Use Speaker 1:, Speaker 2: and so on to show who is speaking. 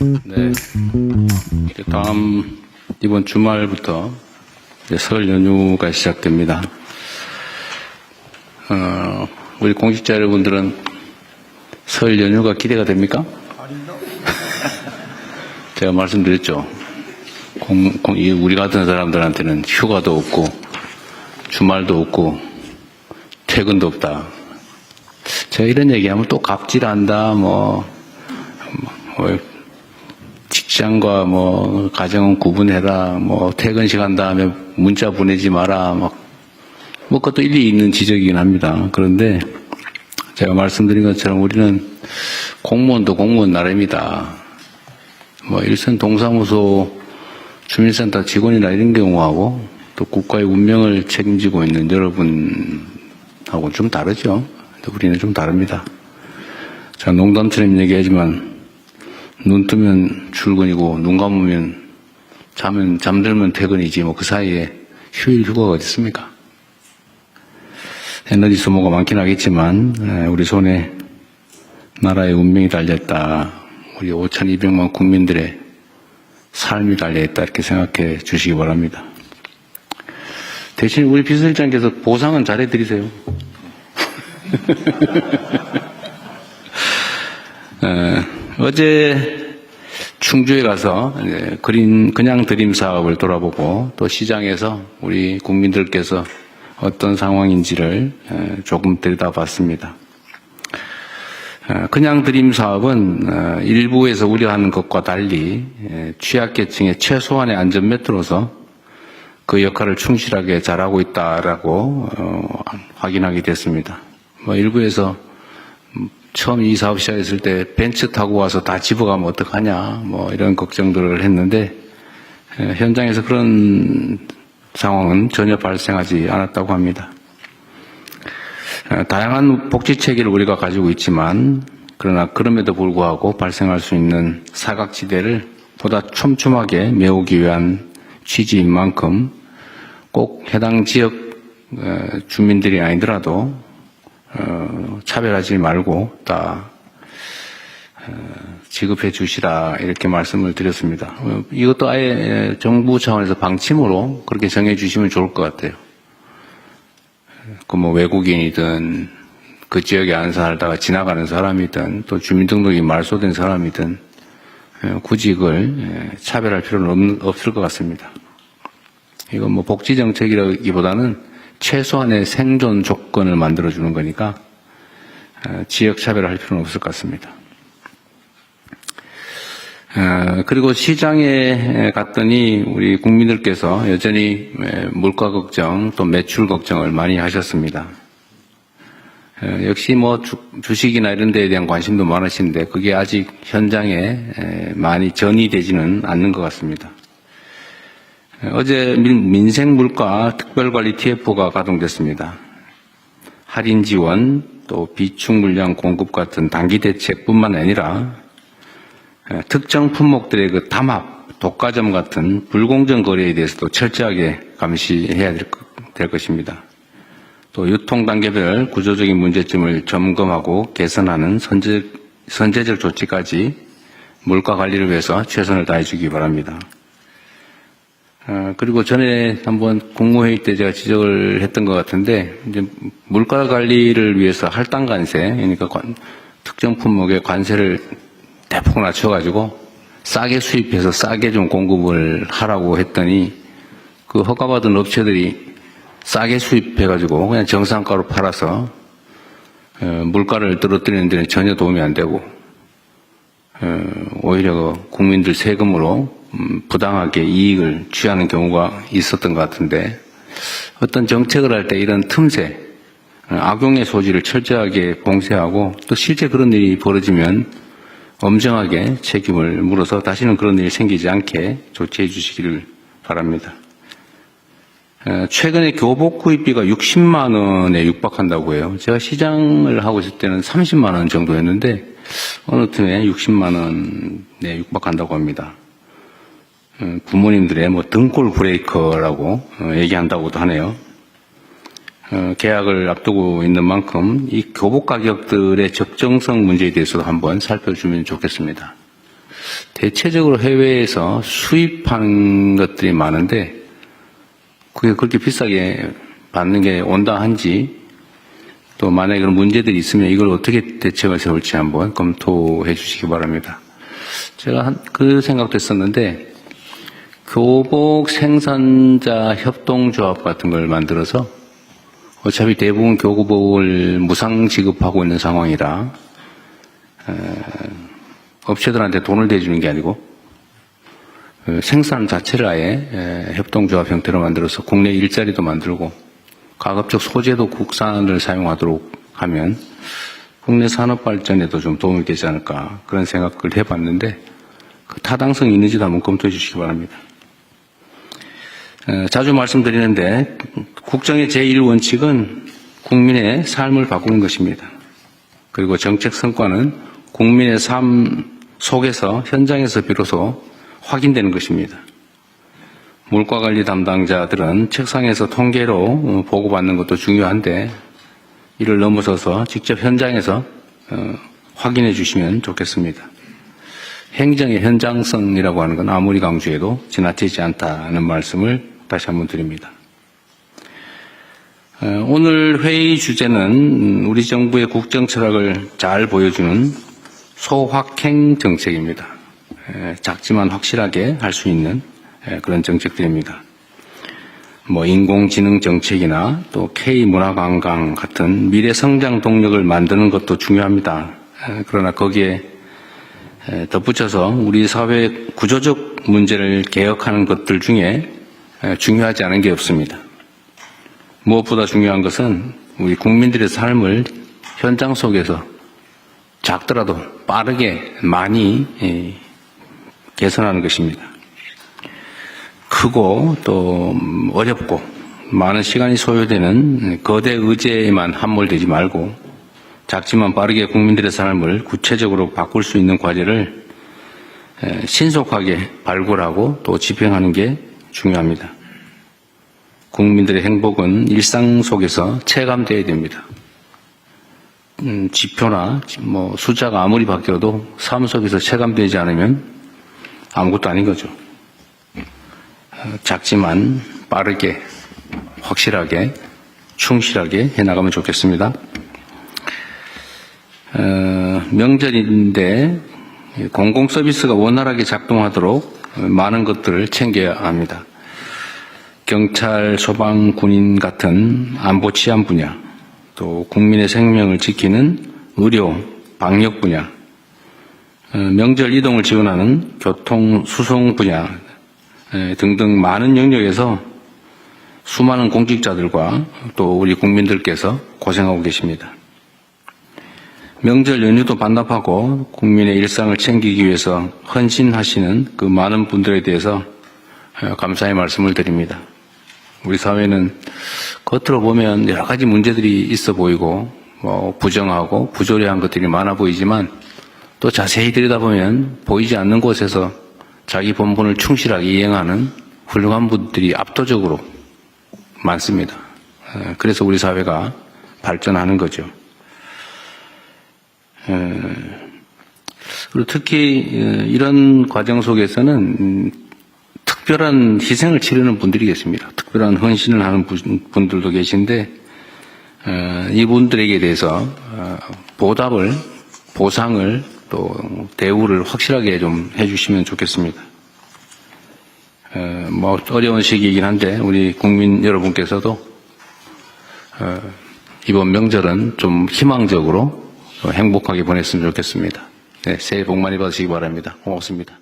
Speaker 1: 네. 이번 주말부터 설 연휴가 시작됩니다. 우리 공직자 여러분들은 설 연휴가 기대가 됩니까? 제가 말씀드렸죠. 우리 같은 사람들한테는 휴가도 없고, 주말도 없고, 퇴근도 없다. 제가 이런 얘기하면 또 갑질한다, 직장과 가정은 구분해라, 퇴근 시간 다음에 문자 보내지 마라, 그것도 일리 있는 지적이긴 합니다. 그런데 제가 말씀드린 것처럼 우리는 공무원도 공무원 나름이다. 일선 동사무소 주민센터 직원이나 이런 경우하고 또 국가의 운명을 책임지고 있는 여러분하고 좀 다르죠. 우리는 좀 다릅니다. 제가 농담처럼 얘기하지만 눈 뜨면 출근이고 눈 감으면 잠들면 퇴근이지 그 사이에 휴일 휴가가 어디 있습니까? 에너지 소모가 많긴 하겠지만 우리 손에 나라의 운명이 달려있다. 우리 5,200만 국민들의 삶이 달려있다. 이렇게 생각해 주시기 바랍니다. 대신 우리 비서실장께서 보상은 잘해드리세요. 어제 충주에 가서 그냥 드림 사업을 돌아보고 또 시장에서 우리 국민들께서 어떤 상황인지를 조금 들여다봤습니다. 그냥 드림 사업은 일부에서 우려하는 것과 달리 취약계층의 최소한의 안전매트로서 그 역할을 충실하게 잘하고 있다라고 확인하게 됐습니다. 일부에서 처음 이 사업 시작했을 때 벤츠 타고 와서 다 집어가면 어떡하냐 이런 걱정들을 했는데 현장에서 그런 상황은 전혀 발생하지 않았다고 합니다. 다양한 복지 체계를 우리가 가지고 있지만 그러나 그럼에도 불구하고 발생할 수 있는 사각지대를 보다 촘촘하게 메우기 위한 취지인 만큼 꼭 해당 지역 주민들이 아니더라도 차별하지 말고 다 지급해 주시라 이렇게 말씀을 드렸습니다. 이것도 아예 정부 차원에서 방침으로 그렇게 정해 주시면 좋을 것 같아요. 외국인이든 그 지역에 안 살다가 지나가는 사람이든 또 주민등록이 말소된 사람이든 굳이 이걸 차별할 필요는 없을 것 같습니다. 이건 복지정책이라기보다는 최소한의 생존 조건을 만들어주는 거니까 지역 차별할 필요는 없을 것 같습니다. 그리고 시장에 갔더니 우리 국민들께서 여전히 물가 걱정 또 매출 걱정을 많이 하셨습니다. 역시 주식이나 이런 데에 대한 관심도 많으신데 그게 아직 현장에 많이 전이되지는 않는 것 같습니다. 어제 민생물가 특별관리 TF가 가동됐습니다. 할인 지원 또 비축 물량 공급 같은 단기 대책뿐만 아니라 특정 품목들의 담합, 독과점 같은 불공정 거래에 대해서도 철저하게 감시해야 될 것입니다. 또 유통 단계별 구조적인 문제점을 점검하고 개선하는 선제적 조치까지 물가 관리를 위해서 최선을 다해 주기 바랍니다. 그리고 전에 한번 국무회의 때 제가 지적을 했던 것 같은데 이제 물가 관리를 위해서 할당 관세, 그러니까 특정 품목의 관세를 대폭 낮춰가지고 싸게 수입해서 싸게 좀 공급을 하라고 했더니 그 허가받은 업체들이 싸게 수입해가지고 그냥 정상가로 팔아서 물가를 떨어뜨리는 데는 전혀 도움이 안 되고 오히려 국민들 세금으로 부당하게 이익을 취하는 경우가 있었던 것 같은데 어떤 정책을 할 때 이런 틈새, 악용의 소지를 철저하게 봉쇄하고 또 실제 그런 일이 벌어지면 엄정하게 책임을 물어서 다시는 그런 일이 생기지 않게 조치해 주시기를 바랍니다. 최근에 교복 구입비가 60만 원에 육박한다고 해요. 제가 시장을 하고 있을 때는 30만 원 정도였는데 어느 틈에 60만 원에 육박한다고 합니다. 부모님들의 등골 브레이커라고 얘기한다고도 하네요. 계약을 앞두고 있는 만큼 이 교복 가격들의 적정성 문제에 대해서도 한번 살펴주면 좋겠습니다. 대체적으로 해외에서 수입하는 것들이 많은데 그게 그렇게 비싸게 받는 게 온당한지 또 만약에 그런 문제들이 있으면 이걸 어떻게 대책을 세울지 한번 검토해 주시기 바랍니다. 제가 그 생각도 했었는데 교복 생산자 협동조합 같은 걸 만들어서 어차피 대부분 교복을 무상 지급하고 있는 상황이라 업체들한테 돈을 대주는 게 아니고 생산 자체를 아예 협동조합 형태로 만들어서 국내 일자리도 만들고 가급적 소재도 국산을 사용하도록 하면 국내 산업 발전에도 좀 도움이 되지 않을까 그런 생각을 해봤는데 그 타당성이 있는지도 한번 검토해 주시기 바랍니다. 자주 말씀드리는데 국정의 제1원칙은 국민의 삶을 바꾸는 것입니다. 그리고 정책 성과는 국민의 삶 속에서 현장에서 비로소 확인되는 것입니다. 물가관리 담당자들은 책상에서 통계로 보고받는 것도 중요한데 이를 넘어서서 직접 현장에서 확인해 주시면 좋겠습니다. 행정의 현장성이라고 하는 건 아무리 강조해도 지나치지 않다는 말씀을 다시 한번 드립니다. 오늘 회의 주제는 우리 정부의 국정 철학을 잘 보여주는 소확행 정책입니다. 작지만 확실하게 할 수 있는 그런 정책들입니다. 인공지능 정책이나 또 K문화관광 같은 미래 성장 동력을 만드는 것도 중요합니다. 그러나 거기에 덧붙여서 우리 사회 구조적 문제를 개혁하는 것들 중에 중요하지 않은 게 없습니다. 무엇보다 중요한 것은 우리 국민들의 삶을 현장 속에서 작더라도 빠르게 많이 개선하는 것입니다. 크고 또 어렵고 많은 시간이 소요되는 거대 의제에만 함몰되지 말고 작지만 빠르게 국민들의 삶을 구체적으로 바꿀 수 있는 과제를 신속하게 발굴하고 또 집행하는 게 중요합니다. 국민들의 행복은 일상 속에서 체감되어야 됩니다. 지표나 숫자가 아무리 바뀌어도 삶 속에서 체감되지 않으면 아무것도 아닌 거죠. 작지만 빠르게, 확실하게, 충실하게 해나가면 좋겠습니다. 명절인데 공공서비스가 원활하게 작동하도록 많은 것들을 챙겨야 합니다. 경찰, 소방, 군인 같은 안보 치안 분야, 또 국민의 생명을 지키는 의료, 방역 분야, 명절 이동을 지원하는 교통, 수송 분야 등등 많은 영역에서 수많은 공직자들과 또 우리 국민들께서 고생하고 계십니다. 명절 연휴도 반납하고 국민의 일상을 챙기기 위해서 헌신하시는 그 많은 분들에 대해서 감사의 말씀을 드립니다. 우리 사회는 겉으로 보면 여러 가지 문제들이 있어 보이고 부정하고 부조리한 것들이 많아 보이지만 또 자세히 들여다보면 보이지 않는 곳에서 자기 본분을 충실하게 이행하는 훌륭한 분들이 압도적으로 많습니다. 그래서 우리 사회가 발전하는 거죠. 그리고 특히 이런 과정 속에서는 특별한 희생을 치르는 분들이 계십니다. 특별한 헌신을 하는 분들도 계신데 이분들에게 대해서 보답을, 보상을 또 대우를 확실하게 좀 해주시면 좋겠습니다. 어려운 시기이긴 한데 우리 국민 여러분께서도 이번 명절은 좀 희망적으로 행복하게 보냈으면 좋겠습니다. 네, 새해 복 많이 받으시기 바랍니다. 고맙습니다.